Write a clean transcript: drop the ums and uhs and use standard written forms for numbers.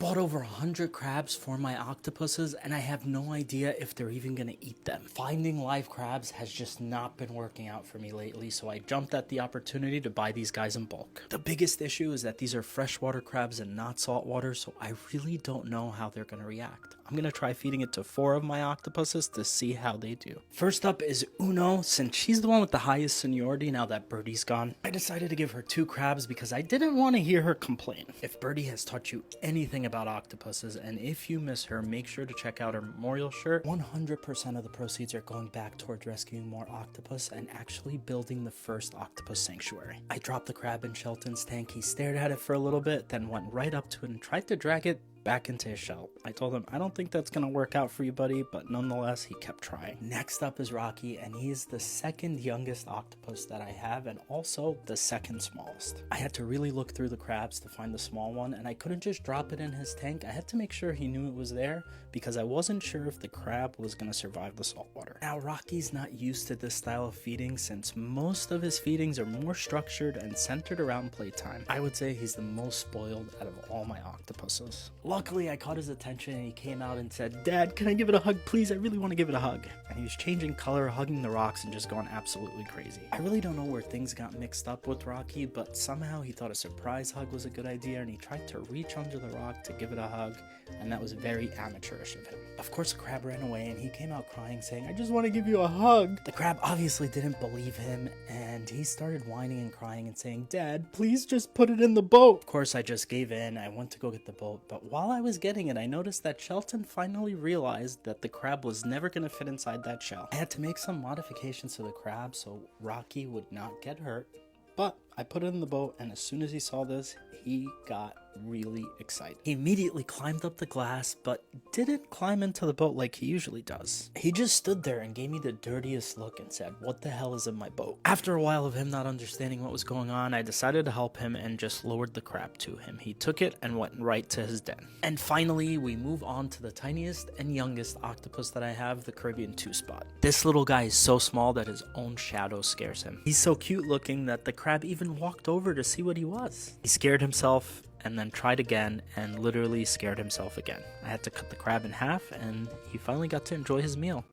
bought over 100 crabs for my octopuses and I have no idea if they're even gonna eat them. Finding live crabs has just not been working out for me lately, so I jumped at the opportunity to buy these guys in bulk. The biggest issue is that these are freshwater crabs and not saltwater, so I really don't know how they're gonna react. I'm gonna try feeding it to 4 of my octopuses to see how they do. First up is Uno. Since she's the one with the highest seniority now that Birdie's gone, I decided to give her 2 crabs because I didn't want to hear her complain. If Birdie has taught you anything about octopuses, and if you miss her, make sure to check out her memorial shirt. 100% of the proceeds are going back towards rescuing more octopus and actually building the first octopus sanctuary. I dropped the crab in Shelton's tank. He stared at it for a little bit, then went right up to it and tried to drag it back into his shell. I told him, I don't think that's gonna work out for you, buddy, but nonetheless, he kept trying. Next up is Rocky, and he is the second youngest octopus that I have, and also the second smallest. I had to really look through the crabs to find the small one, and I couldn't just drop it in his tank. I had to make sure he knew it was there, because I wasn't sure if the crab was gonna survive the salt water. Now, Rocky's not used to this style of feeding, since most of his feedings are more structured and centered around playtime. I would say he's the most spoiled out of all my octopuses. Luckily, I caught his attention and he came out and said, "Dad, can I give it a hug, please? I really want to give it a hug." And he was changing color, hugging the rocks, and just going absolutely crazy. I really don't know where things got mixed up with Rocky, but somehow he thought a surprise hug was a good idea and he tried to reach under the rock to give it a hug, and that was very amateurish of him. Of course, the crab ran away and he came out crying, saying, "I just want to give you a hug." The crab obviously didn't believe him and he started whining and crying and saying, "Dad, please just put it in the boat." Of course, I just gave in. I went to go get the boat, but while I was getting it, I noticed that Shelton finally realized that the crab was never going to fit inside that shell. I had to make some modifications to the crab so Rocky would not get hurt, but I put it in the boat, and as soon as he saw this, he got really excited. He immediately climbed up the glass, but didn't climb into the boat like he usually does. He just stood there and gave me the dirtiest look and said, "What the hell is in my boat?" After a while of him not understanding what was going on, I decided to help him and just lowered the crab to him. He took it and went right to his den. And finally, we move on to the tiniest and youngest octopus that I have, the Caribbean 2-spot. This little guy is so small that his own shadow scares him. He's so cute looking that the crab even walked over to see what he was. He scared himself and then tried again and literally scared himself again. I had to cut the crab in half and he finally got to enjoy his meal.